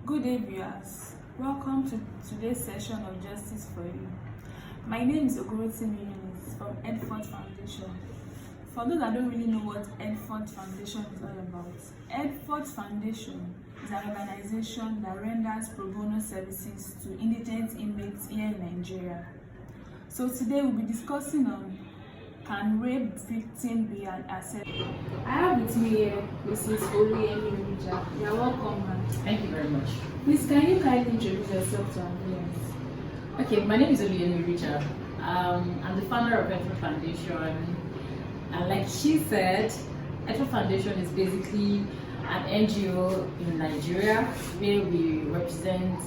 Good day, viewers. Welcome to today's session of Justice for You. My name is Ogorotimi Eunice from Edford Foundation. For those that don't really know what Edford Foundation is all about, Edford Foundation is an organization that renders pro bono services to indigent inmates here in Nigeria. So today we'll be discussing on can rape victim be an accessory? I have with me here Mrs. Oluyemi. You are welcome, ma'am. Thank you very much. Please, can you kindly introduce yourself to our viewers? Okay, my name is Oluyemi Richard. I'm the founder of Edford Foundation, and like she said, Edford Foundation is basically an NGO in Nigeria where we represent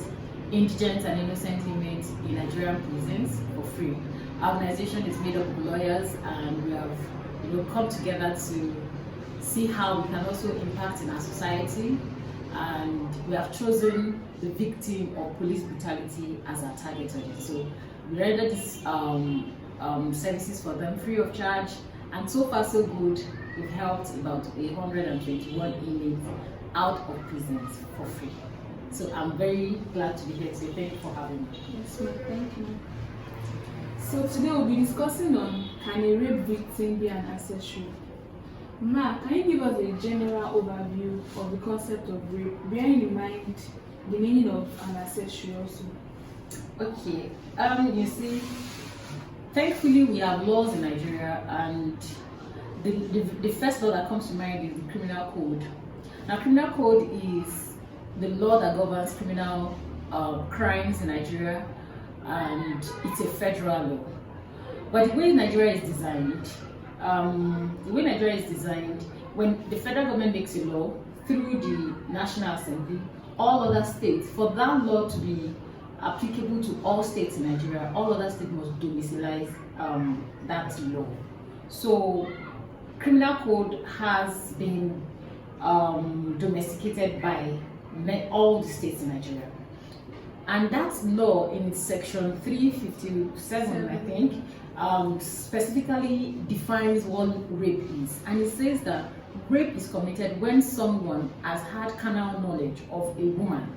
indigent and innocent inmates in Nigerian prisons for free. Our organization is made up of lawyers, and we have come together to see how we can also impact in our society, and we have chosen the victim of police brutality as our target audience. So we render these services for them free of charge, and so far so good. We've helped about 121 inmates out of prisons for free. So I'm very glad to be here today. Thank you for having me. Yes, ma'am. Thank you. So today we'll be discussing on can a rape victim be an accessory? Ma, can you give us a general overview of the concept of rape, bearing in mind the meaning of an accessory also? Okay, you see, thankfully we have laws in Nigeria, and the first law that comes to mind is the Criminal Code. Now, Criminal Code is the law that governs criminal crimes in Nigeria, and it's a federal law. But the way Nigeria is designed, when the federal government makes a law through the National Assembly, all other states, for that law to be applicable to all states in Nigeria, all other states must domicilize that law. So, Criminal Code has been domesticated by all the states in Nigeria. And that law in section 357, I think, specifically defines what rape is. And it says that rape is committed when someone has had carnal knowledge of a woman,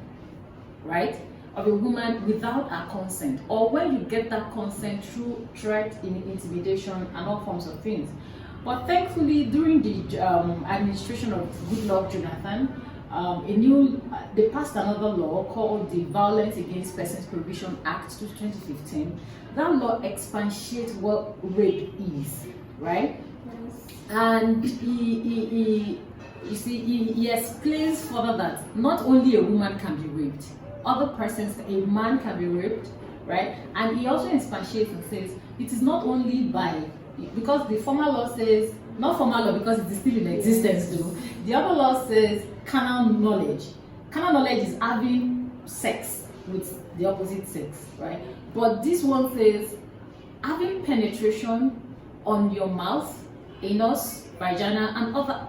right? Of a woman without her consent, or when you get that consent through threat, intimidation, and all forms of things. But thankfully, during the administration of Goodluck Jonathan, they passed another law called the Violence Against Persons Prohibition Act 2015. That law expatiates what rape is, right? Yes. And he explains further that not only a woman can be raped, other persons, a man can be raped, right? And he also expatiates and says it is not only by, because the former law says, not formal law because it is still in existence though. The other law says carnal knowledge. Carnal knowledge is having sex with the opposite sex, right? But this one says having penetration on your mouth, anus, vagina, and other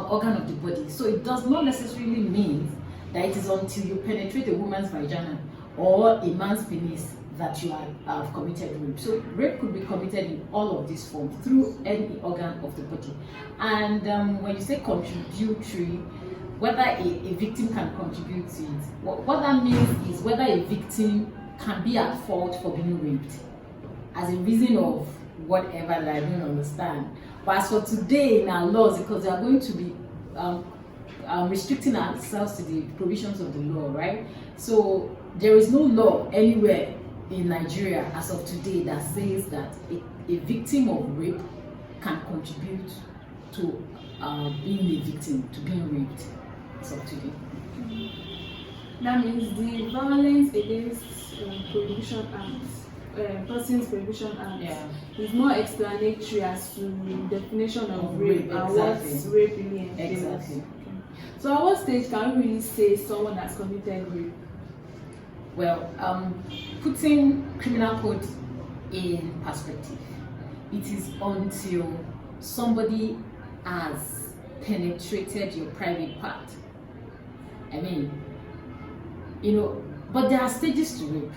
organ of the body. So it does not necessarily mean that it is until you penetrate a woman's vagina or a man's penis that you have committed rape. So rape could be committed in all of these forms through any organ of the body. And when you say contributory, whether a victim can contribute to it, what that means is whether a victim can be at fault for being raped as a reason of whatever that I don't understand. But as for today in our laws, because they are going to be restricting ourselves to the provisions of the law, right? So there is no law anywhere in Nigeria as of today that says that a victim of rape can contribute to being a victim, to being raped as of today. That means the Violence Against Prohibition Act, Persons Prohibition Act, is more explanatory as to the definition of rape and what rape really entails. Exactly. Okay. So at what stage can we really say someone has committed rape? Well, putting criminal code in perspective, it is until somebody has penetrated your private part. I mean, but there are stages to rape,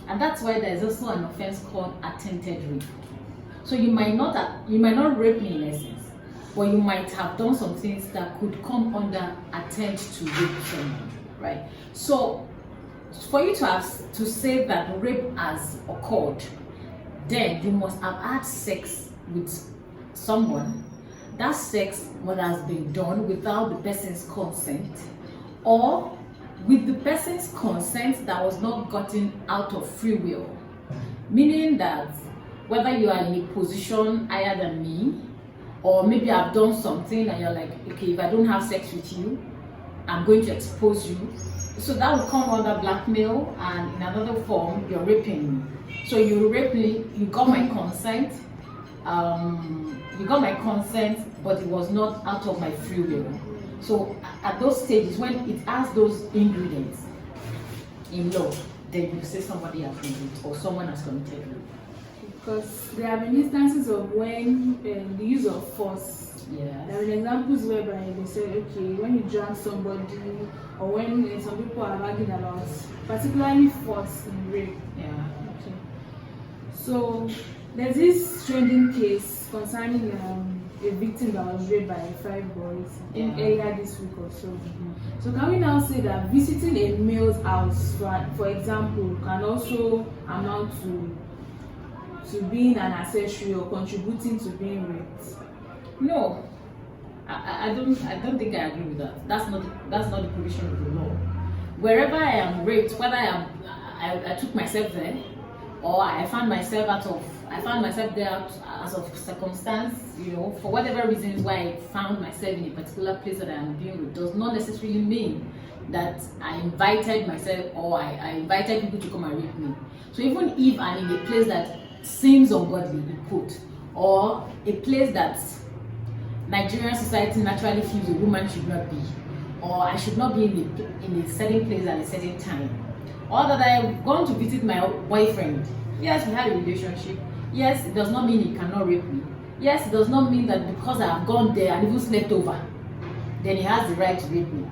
and that's why there is also an offense called attempted rape. So you might not rape me in essence, but you might have done some things that could come under attempt to rape someone, right? So for you to say that rape has occurred, then you must have had sex with someone. That sex must have been done without the person's consent, or with the person's consent that was not gotten out of free will. Meaning that whether you are in a position higher than me, or maybe I've done something and you're like, okay, if I don't have sex with you, I'm going to expose you. So that will come under blackmail, and in another form, you're raping me. So you rape me, you got my consent, but it was not out of my free will. So at those stages, when it has those ingredients in law, then you say somebody has been raped or someone has committed rape. Because there have been instances of when the use of force. Yeah. There are examples whereby they say, okay, when you drag somebody, or when some people are arguing about particularly force in rape. Yeah. Okay. So there's this trending case concerning a victim that was raped by 5 boys in earlier this week or so. So can we now say that visiting a male's house, for example, can also amount to being an accessory or contributing to being raped? No, I don't think I agree with that. That's not the provision of the law. Wherever I am raped, whether I took myself there, or I found myself there as of circumstance, for whatever reasons why I found myself in a particular place that I am being raped, does not necessarily mean that I invited myself or I invited people to come and rape me. So even if I'm in a place that seems ungodly, or a place that Nigerian society naturally feels a woman should not be, or I should not be in a certain place at a certain time, or that I've gone to visit my boyfriend. Yes, we had a relationship. Yes, it does not mean he cannot rape me. Yes, it does not mean that because I have gone there and even slept over, then he has the right to rape me.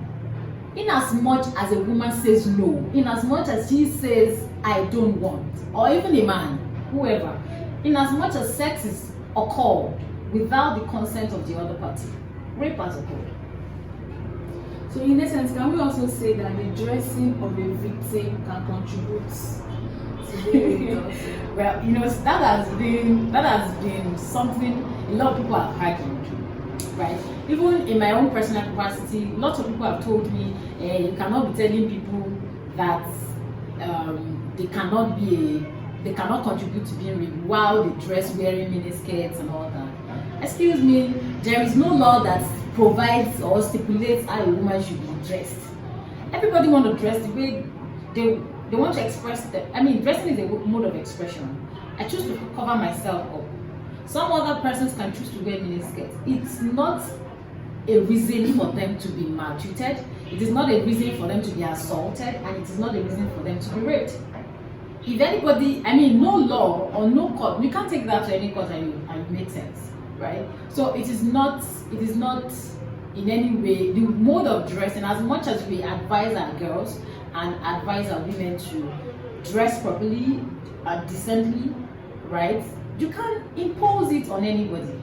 In as much as a woman says no, in as much as she says I don't want, or even a man, whoever, in as much as sex is occurred without the consent of the other party, rape has occurred. So in essence, can we also say that the dressing of a victim can contribute to being raped? Well, that has been something a lot of people have argued, right? Even in my own personal capacity, lots of people have told me, you cannot be telling people that they cannot contribute to being raped while they dress wearing miniskirts and all that. Excuse me, there is no law that provides or stipulates how a woman should be dressed. Everybody wants to dress the way they want to express them. I mean, dressing is a mode of expression. I choose to cover myself up. Some other persons can choose to wear miniskirts. It's not a reason for them to be maltreated. It is not a reason for them to be assaulted, and it is not a reason for them to be raped. If anybody, no law or no court, we can't take that to any court and it makes sense, right? So it is not in any way the mode of dressing. As much as we advise our girls and advise our women to dress properly and decently, right? You can't impose it on anybody.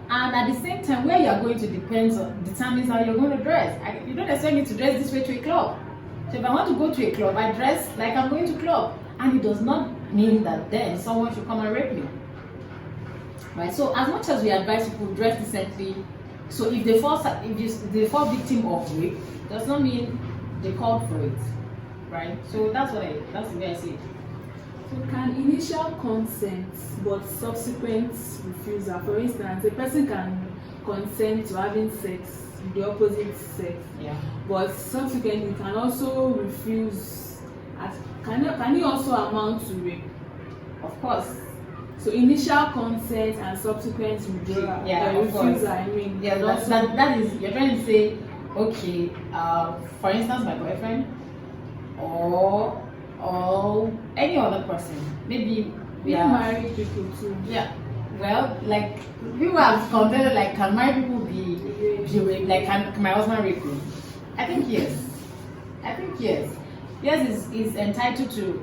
And at the same time, where you are going to determines how you're going to dress. You don't necessarily need to dress this way to a club. So if I want to go to a club, I dress like I'm going to club. And it does not mean that then someone should come and rape me. Right? So as much as we advise people dress decently, so if they fall victim of rape, does not mean they called for it. Right? So that's the way I see it. So can initial consent but subsequent refusal, for instance, a person can consent to having sex with the opposite sex, but subsequently can also refuse. Can it also amount to rape? Of course. So initial consent and subsequent withdrawal, refusal. That is, you're trying to say, okay, for instance, my boyfriend or any other person, maybe we are married people too. Yeah. Well, like people have contended, like, can married people be raped? Like, can my husband rape me? I think yes. Yes, is entitled to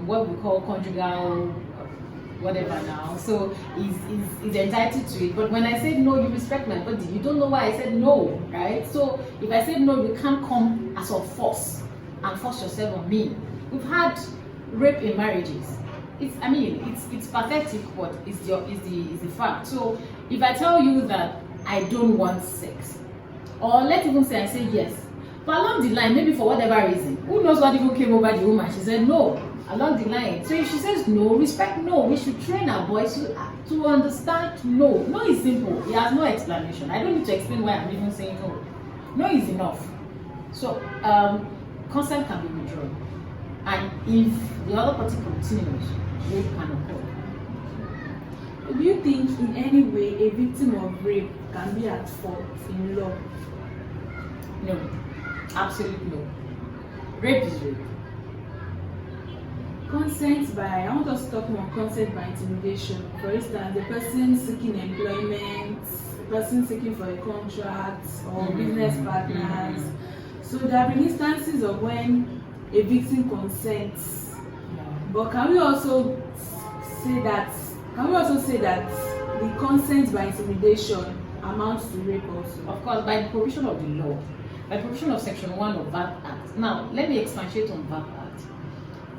what we call conjugal whatever now. So he's entitled to it. But when I said no, you respect my body. You don't know why I said no, right? So if I said no, you can't come as of force and force yourself on me. We've had rape in marriages. It's pathetic, but it's the fact. So if I tell you that I don't want sex, or let's even say I say yes, but along the line, maybe for whatever reason, who knows what even came over the woman, she said no along the line. So if she says no, respect no. We should train our boys to understand no. No is simple. It has no explanation. I don't need to explain why I'm even saying no. No is enough. So consent can be withdrawn, and if the other party continues, rape can occur. Do you think in any way a victim of rape can be at fault in law? No, absolutely no. Rape is rape. Consent by, I want us to talk more consent by intimidation. For instance, the person seeking employment, the person seeking for a contract, or business partners. So there have been instances of when a victim consents. But can we also say that the consent by intimidation amounts to rape also? Of course, by the provision of the law, by provision of Section 1 of that Act. Now, let me expatiate on that Act.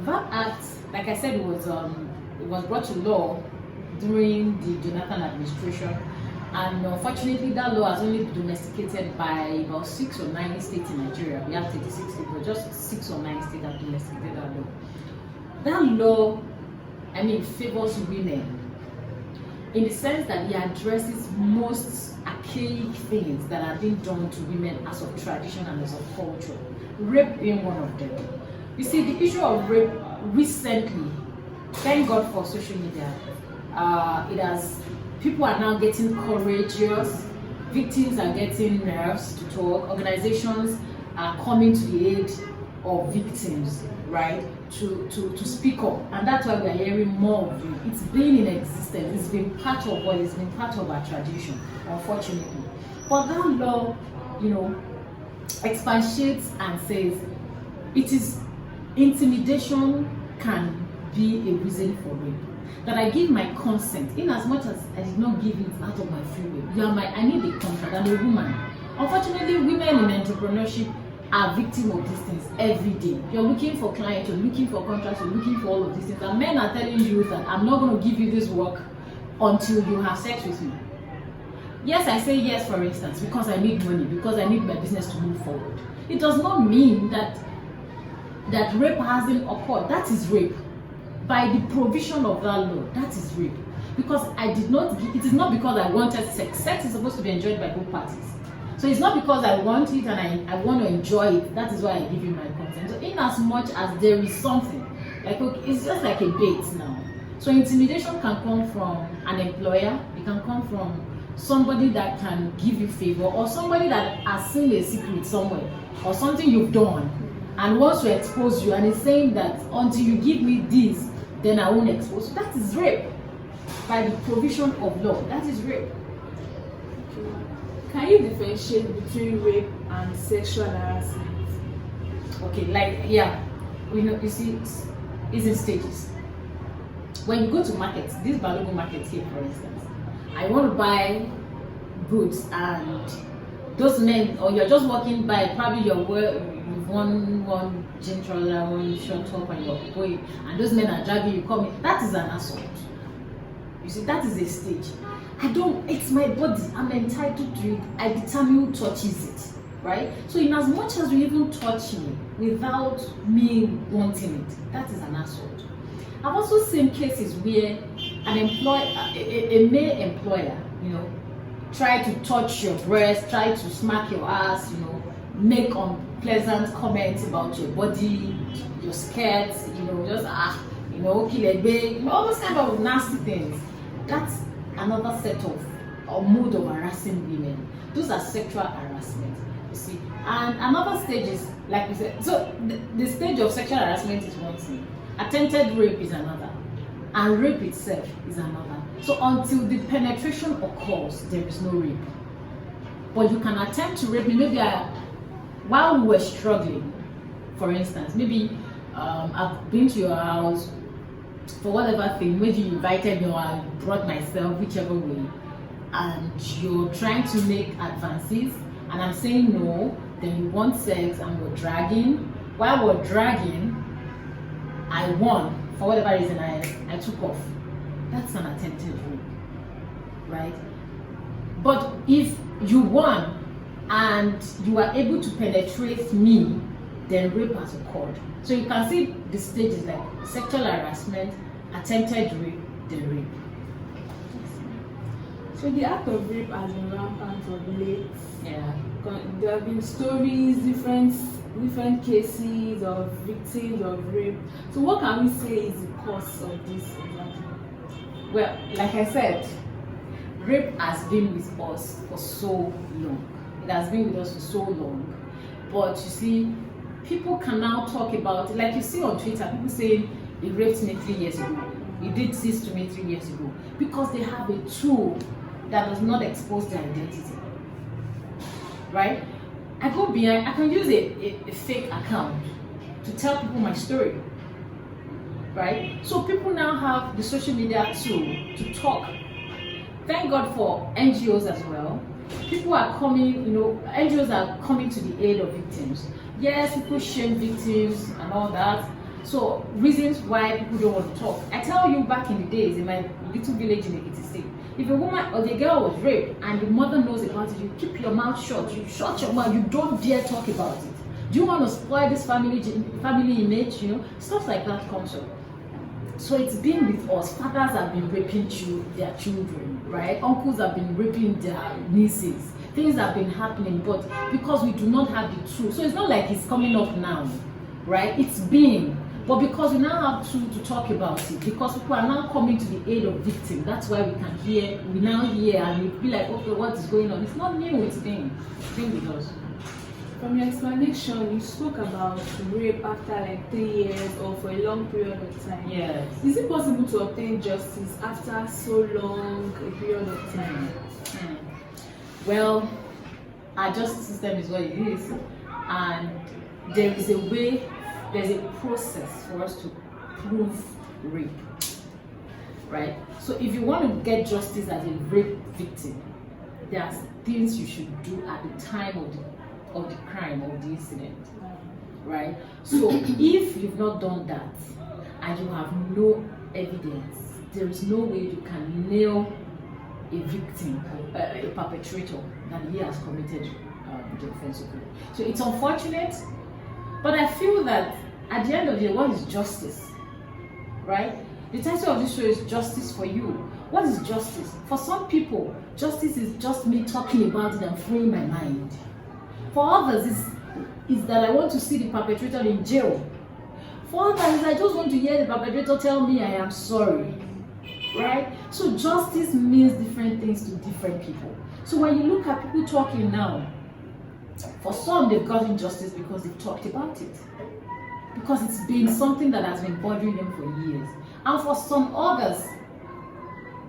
That Act, like I said, it was brought to law during the Jonathan administration, and unfortunately, that law has only been domesticated by about 6 or 9 states in Nigeria. We have 36 states, but just 6 or 9 states have domesticated that law. That law, favors women in the sense that it addresses most archaic things that are being done to women as of tradition and as of culture. Rape being one of them. You see, the issue of rape recently, thank God for social media, people are now getting courageous, victims are getting nerves to talk, organizations are coming to the aid of victims, right, to speak up, and that's why we are hearing more of it. It's been in existence, it's been part of our tradition, unfortunately. But that law, expatiates and says it is intimidation can be a reason for rape. That I give my consent, in as much as I did not give it out of my free will. I need a contract. I'm a woman. Unfortunately, women in entrepreneurship are victims of these things every day. You're looking for clients, you're looking for contracts, you're looking for all of these things. And men are telling you that I'm not going to give you this work until you have sex with me. Yes, I say yes, for instance, because I need money, because I need my business to move forward. It does not mean that rape hasn't occurred. That is rape. By the provision of that law, that is rape. Because it is not because I wanted sex. Sex is supposed to be enjoyed by both parties. So it's not because I want it and I want to enjoy it. That is why I give you my consent. So in as much as there is something, it's just like a bait now. So intimidation can come from an employer. It can come from somebody that can give you favor, or somebody that has seen a secret somewhere, or something you've done and wants to expose you, and is saying that until you give me this, then I won't expose you. That is rape. By the provision of law, that is rape. Can you differentiate between rape and sexual harassment? Okay, you see, it's in stages. When you go to markets, this Balogun market here, for instance, I want to buy goods, and those men, or you're just walking by, probably you've won one gym troller, one short top, and you're going, and those men are dragging you, coming. That is an assault. You see, that is a stage. It's my body, I'm entitled to it. I determine who touches it, right? So in as much as you even touch me without me wanting it, that is an assault. I've also seen cases where a male employer, try to touch your breast, try to smack your ass, make unpleasant comments about your body, your skirt, just all those kind of nasty things. That's another set of or mode of harassing women. Those are sexual harassment, you see. And another stage is, like we said, so the stage of sexual harassment is one thing, attempted rape is another, and rape itself is another. So until the penetration occurs, there is no rape. But you can attempt to rape me, maybe while we were struggling, for instance, maybe I've been to your house for whatever thing, maybe you invited me or I brought myself, whichever way, and you're trying to make advances and I'm saying no, then you want sex and we're dragging. while we're dragging, I won. For whatever reason, I took off. That's an attempted rape, right? But if you won and you are able to penetrate me, then rape has occurred. So you can see the stages like sexual harassment, attempted rape, then rape. So the act of rape has been rampant of late. Yeah. There have been stories, different cases of victims of rape. So what can we say is the cause of this exactly? Well, like I said, rape has been with us for so long. It has been with us for so long. But you see, people can now talk about it. Like you see on Twitter, people saying, he raped me 3 years ago. He did this to me 3 years ago. Because they have a tool that does not expose their identity. Right? I can use a fake account to tell people my story. Right? So people now have the social media tool to talk. Thank God for NGOs as well. People are coming, NGOs are coming to the aid of victims. Yes, people shame victims and all that. So reasons why people don't want to talk. I tell you, back in the days in my little village in Ekiti State, if a woman or the girl was raped and the mother knows about it, you keep your mouth shut. You shut your mouth. You don't dare talk about it. Do you want to spoil this family image? Stuff like that comes up. So it's been with us. Fathers have been raping their children, right? Uncles have been raping their nieces. Things have been happening, but because we do not have the truth, so it's not like it's coming up now, right? It's been, but because we now have truth to talk about it, because people are now coming to the aid of victims, that's why we now hear and we be like, okay, what is going on? It's not new, it's been with us. From your explanation, you spoke about rape after like 3 years or for a long period of time. Yes. Is it possible to obtain justice after so long a period of time? Well, our justice system is what it is, and there's a process for us to prove rape, right? So if you want to get justice as a rape victim, there are things you should do at the time of the crime or the incident, right? So if you've not done that and you have no evidence, there is no way you can nail a victim, a perpetrator, that he has committed the offense. So it's unfortunate, but I feel that at the end of the day, what is justice, right? The title of this show is Justice for You. What is justice? For some people, justice is just me talking about it and freeing my mind. For others, is that I want to see the perpetrator in jail. For others, I just want to hear the perpetrator tell me I am sorry. Right? So justice means different things to different people. So when you look at people talking now, for some they've gotten justice because they've talked about it. Because it's been something that has been bothering them for years. And for some others,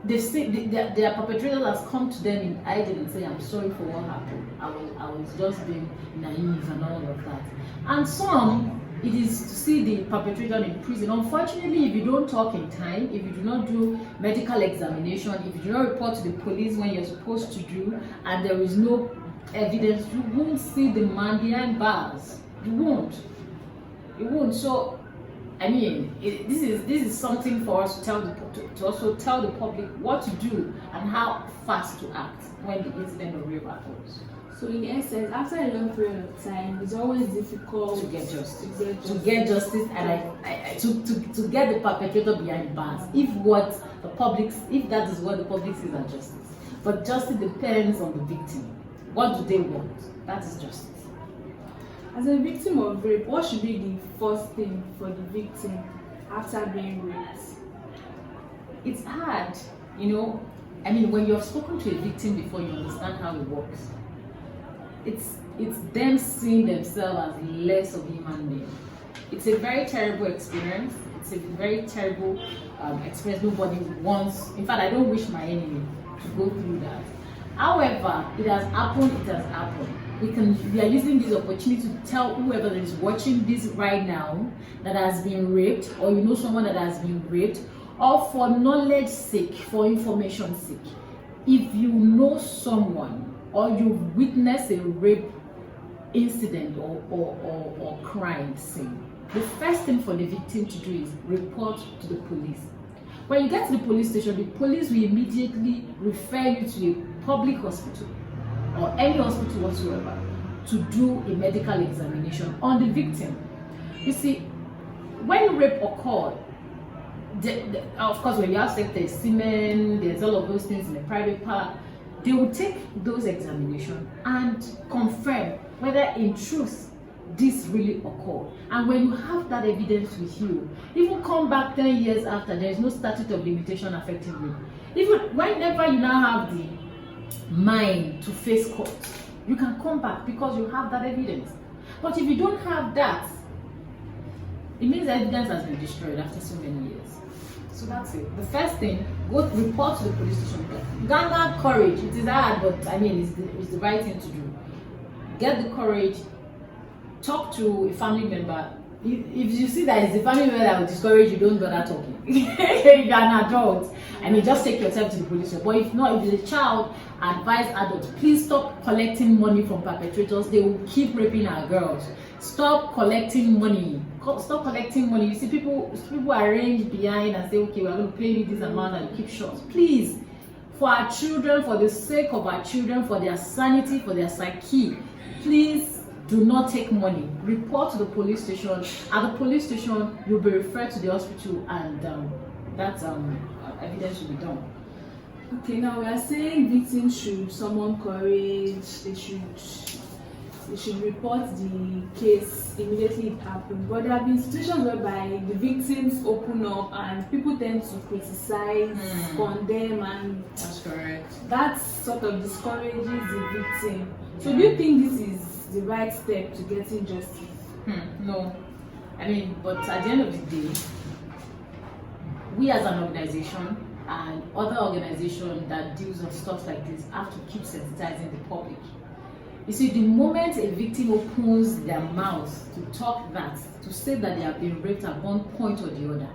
they've seen their perpetrator has come to them in hiding and say, I'm sorry for what happened. I was just being naive and all of that. And some, it is to see the perpetrator in prison. Unfortunately, if you don't talk in time, if you do not do medical examination, if you do not report to the police when you're supposed to do, and there is no evidence, you won't see the man behind bars. You won't. So, I mean, this is something for us to also tell the public what to do and how fast to act when the incident of rape occurs. So in essence, after a long period of time, it's always difficult to get justice. And to get the perpetrator behind bars. If that is what the public sees as justice. But justice depends on the victim. What do they want? That is justice. As a victim of rape, what should be the first thing for the victim after being raped? It's hard, I mean, when you have spoken to a victim before, you understand how it works. It's them seeing themselves as less of a human being. It's a very terrible experience. It's a very terrible experience. Nobody wants. In fact, I don't wish my enemy to go through that. However, it has happened. We are using this opportunity to tell whoever is watching this right now that has been raped, or someone that has been raped, or for knowledge sake, for information sake. If you know someone or you witness a rape incident or crime scene, the first thing for the victim to do is report to the police. When you get to the police station, the police will immediately refer you to a public hospital or any hospital whatsoever to do a medical examination on the victim. You see, when rape occurred, of course, when you have sex, there's semen, there's all of those things in the private part. They will take those examinations and confirm whether in truth this really occurred. And when you have that evidence with you, even come back 10 years after, there is no statute of limitation affecting you. Even whenever you now have the mind to face court, you can come back because you have that evidence. But if you don't have that, it means the evidence has been destroyed after so many years. So that's it. The first thing, go report to the police station. Garner courage. It is hard, but I mean, it's the right thing to do. Get the courage. Talk to a family member. If you see that it's the family member that will discourage you, don't bother talking. You're an adult, and you just take yourself to the police station. But if not, if it's a child, advise adults. Please stop collecting money from perpetrators. They will keep raping our girls. Stop collecting money. Stop collecting money. You see, people arrange behind and say, okay, we're going to pay you this amount and keep short. Please, for our children, for the sake of our children, for their sanity, for their psyche, please do not take money. Report to the police station. At the police station, you'll be referred to the hospital, and that evidence will be done. Okay, now we are saying victims should summon courage. They should report the case immediately it happened. But there have been situations whereby the victims open up and people tend to criticize, condemn, and that's correct. That sort of discourages the victim. So do you think this is the right step to getting justice? No. I mean, but at the end of the day, we as an organization and other organizations that deals with stuff like this have to keep sensitizing the public. You see, the moment a victim opens their mouth to talk that, to say that they have been raped at one point or the other,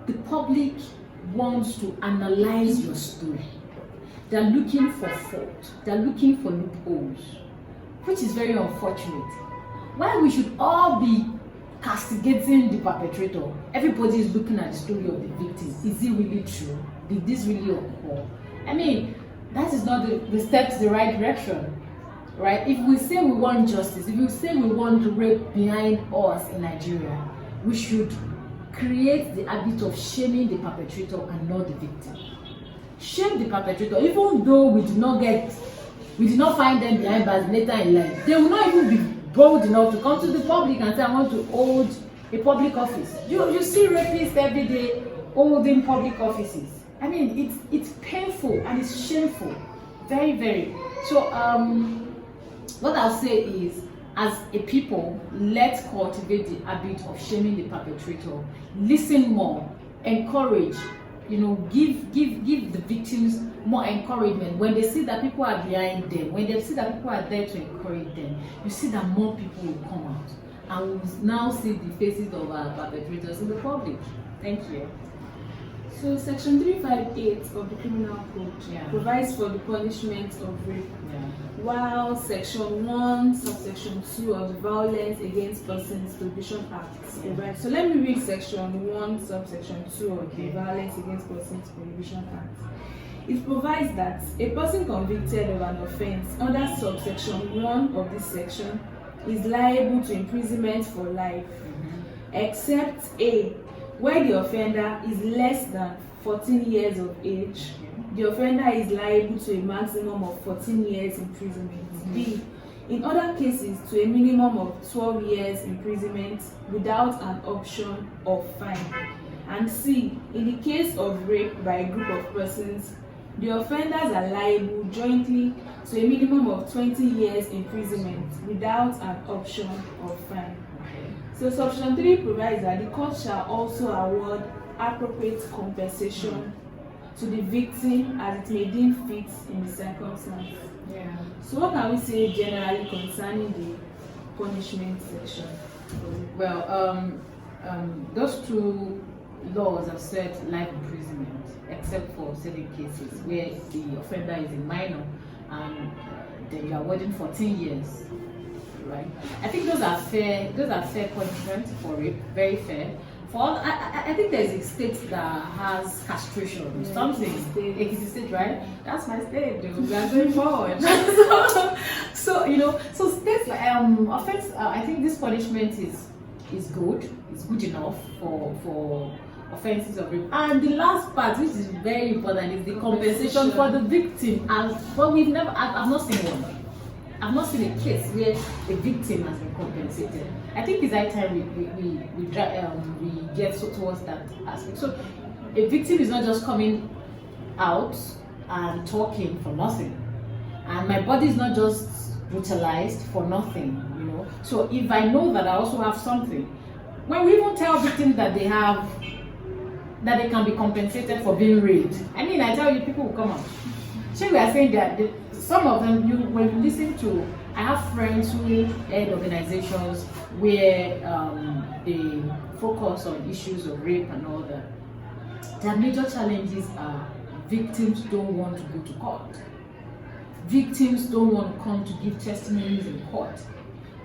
the public wants to analyze your story. They're looking for fault. They're looking for loopholes, which is very unfortunate. Why we should all be castigating the perpetrator? Everybody is looking at the story of the victim. Is it really true? Did this really occur? I mean, that is not the step to the right direction. Right? If we say we want justice, if we say we want rape behind us in Nigeria, we should create the habit of shaming the perpetrator and not the victim. Shame the perpetrator, even though we did not find them behind bars later in life. They will not even be bold enough to come to the public and say, I want to hold a public office. You see rapists every day holding public offices. I mean, it's painful and it's shameful. Very, very. So, what I'll say is, as a people, let's cultivate the habit of shaming the perpetrator. Listen more, encourage, give the victims more encouragement. When they see that people are behind them, when they see that people are there to encourage them, you see that more people will come out, and we'll now see the faces of our perpetrators in the public. Thank you. So Section 358 of the Criminal Code provides for the punishment of rape, while Section 1, subsection 2 of the Violence Against Persons Prohibition Act provides. So let me read Section 1, subsection 2 of the Violence Against Persons Prohibition Act. It provides that a person convicted of an offence under subsection 1 of this section is liable to imprisonment for life, except A, where the offender is less than 14 years of age, the offender is liable to a maximum of 14 years imprisonment. B, in other cases, to a minimum of 12 years imprisonment without an option of fine. And C, in the case of rape by a group of persons, the offenders are liable jointly to a minimum of 20 years imprisonment without an option of fine. So Section 3 provides that the court shall also award appropriate compensation to the victim as it may deem fit in the circumstance. So what can we say generally concerning the punishment section? Well, those two laws have said life imprisonment, except for certain cases where the offender is a minor and then you are awarding 14 years right? I think those are fair. Those are fair punishments for rape. Very fair. For all, I think there's a state that has castration or something. Ekiti state, right? That's my state, dude. We are going forward. So you know, so states like offense. I think this punishment is good. It's good enough for offenses of rape. And the last part, which is very important, is the compensation for the victim. But I've not seen one. I've not seen a case where a victim has been compensated. I think it's high time we get towards that aspect. So a victim is not just coming out and talking for nothing, and my body is not just brutalized for nothing, you know. So if I know that I also have something, when we even tell victims that they can be compensated for being raped, I mean, I tell you, people will come out. So we are saying that some of them, when you listen to, I have friends who head organizations where they focus on issues of rape and all that. Their major challenges are victims don't want to go to court. Victims don't want to come to give testimonies in court.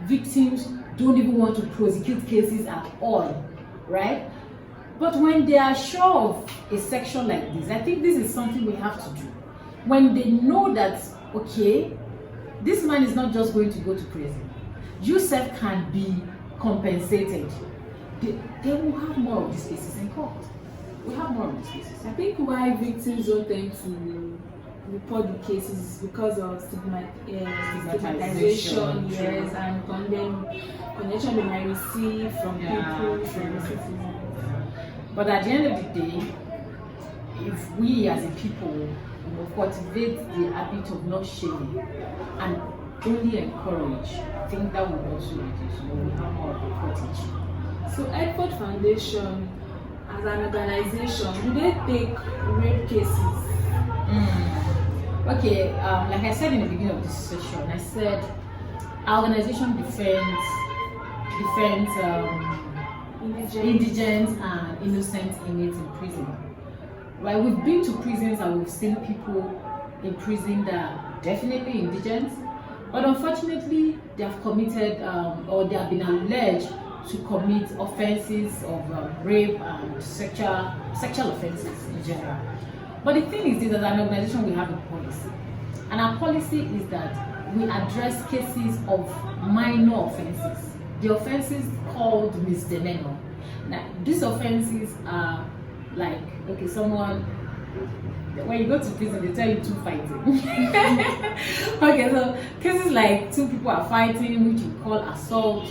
Victims don't even want to prosecute cases at all, right? But when they are sure of a section like this, I think this is something we have to do. When they know that, okay, this man is not just going to go to prison, yourself can be compensated, they will have more of these cases in court. We have more of these cases. I think why victims don't tend to report the cases is because of stigmatization, yes, and connection they might receive from people, from citizens. But at the end of the day, if we as a people cultivate the habit of not shaming and only encourage, I think that will also reduce. We have more of a footage. So Edward Foundation, as an organization, do they take rape cases? Okay, like I said in the beginning of this session, I said our organization defends indigent and innocent inmates in prison. Right, we've been to prisons and we've seen people in prison that are definitely indigent, but unfortunately they have committed or they have been alleged to commit offenses of rape and sexual offenses in general. But the thing is this, as an organization we have a policy, and our policy is that we address cases of minor offenses, the offenses called misdemeanor. Now these offenses are like, okay, someone, when you go to prison, they tell you two fighting. Okay, so cases like two people are fighting, which we call assault,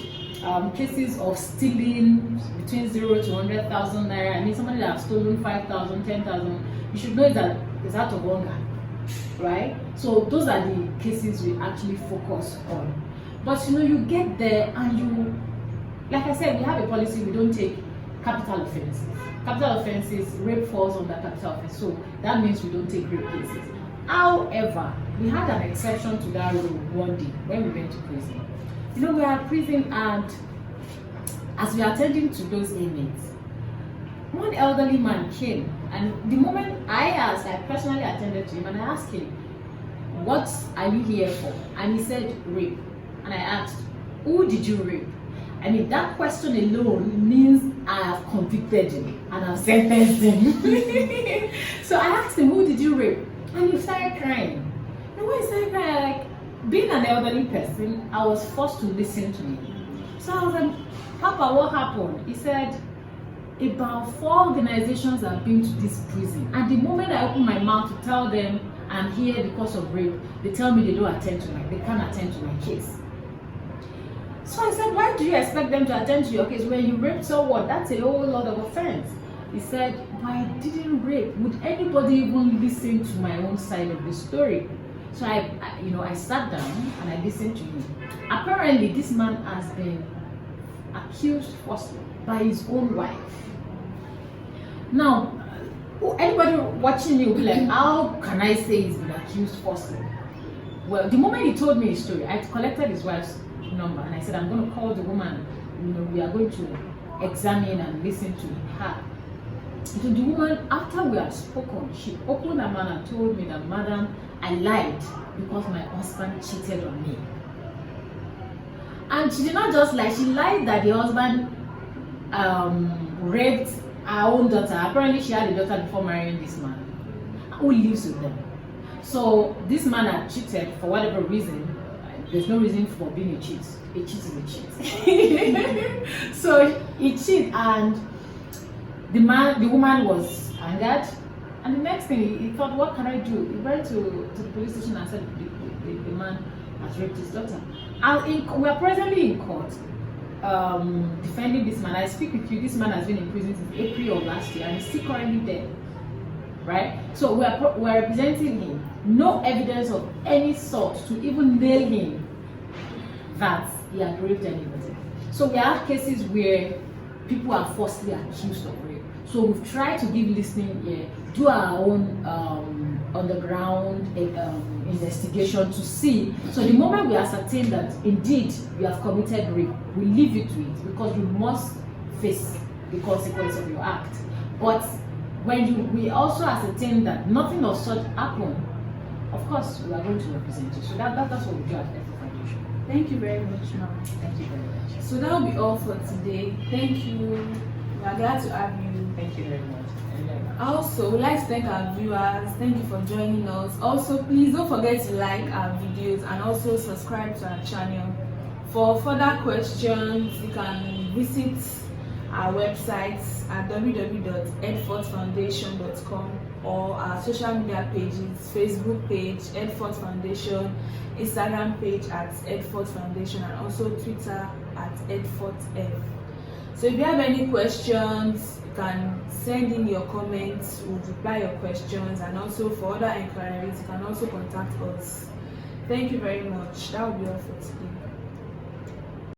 cases of stealing between 0 to 100,000 naira. I mean, somebody that has stolen 5,000, 10,000, you should know that it's out of hunger, right? So those are the cases we actually focus on. But you know, you get there and you, like I said, we have a policy, we don't take capital offenses. Capital offenses, rape falls under capital offense, so that means we don't take rape cases. However, we had an exception to that rule one day when we went to prison. You know, we are at prison, and as we are attending to those inmates, one elderly man came, and the moment I personally attended to him, and I asked him, "What are you here for?" And he said, "Rape." And I asked, "Who did you rape?" I mean, that question alone means I have convicted him and I've sentenced him. So I asked him, "Who did you rape?" And he started crying. And when he started crying, like, being an elderly person, I was forced to listen to him. So I was like, "Papa, what happened?" He said, "About 4 organizations have been to this prison. And the moment I open my mouth to tell them I'm here because of rape, they tell me they can't attend to my case." So I said, "Why do you expect them to attend to your case when you raped someone? That's a whole lot of offense." He said, "But I didn't rape. Would anybody even listen to my own side of the story?" So I sat down and I listened to him. Apparently, this man has been accused falsely by his own wife. Now, anybody watching me will be like, "How can I say he's been accused falsely?" Well, the moment he told me his story, I collected his wife's number and I said, "I'm going to call the woman. We are going to examine and listen to her." So the woman, after we had spoken, she opened her mouth and told me that, "Madam, I lied because my husband cheated on me." And she did not just lie, she lied that the husband raped her own daughter. Apparently she had a daughter before marrying this man who lives with them. So this man had cheated for whatever reason. There's no reason for being a cheat. A cheat is a cheat. So he cheated, and the woman was angered. And the next thing he thought, what can I do? He went to the police station and said the man has raped his daughter. And we are presently in court defending this man. I speak with you, this man has been in prison since April of last year and is still currently dead. Right? So we are representing him. No evidence of any sort to even nail him that he had raped anybody. So we have cases where people are falsely accused of rape. So we've tried to give listening ear, do our own on the ground investigation to see. So the moment we ascertain that indeed you have committed rape, we leave you to it because you must face the consequence of your act. But when we also ascertain that nothing of such happened, of course we are going to represent you. So that's what we do at Effort Foundation. Thank you very much, ma'am. Thank you very much. So that will be all for today. Thank you. We are glad to have you. Thank you very much. Also, we'd like to thank our viewers. Thank you for joining us. Also, please don't forget to like our videos and also subscribe to our channel. For further questions, you can visit our website at www.edfortfoundation.com or our social media pages, Facebook page Edfort Foundation, Instagram page at Edfort Foundation, and also Twitter at EdfortF. So if you have any questions, you can send in your comments, we'll reply your questions, and also for other inquiries, you can also contact us. Thank you very much. That will be all for today.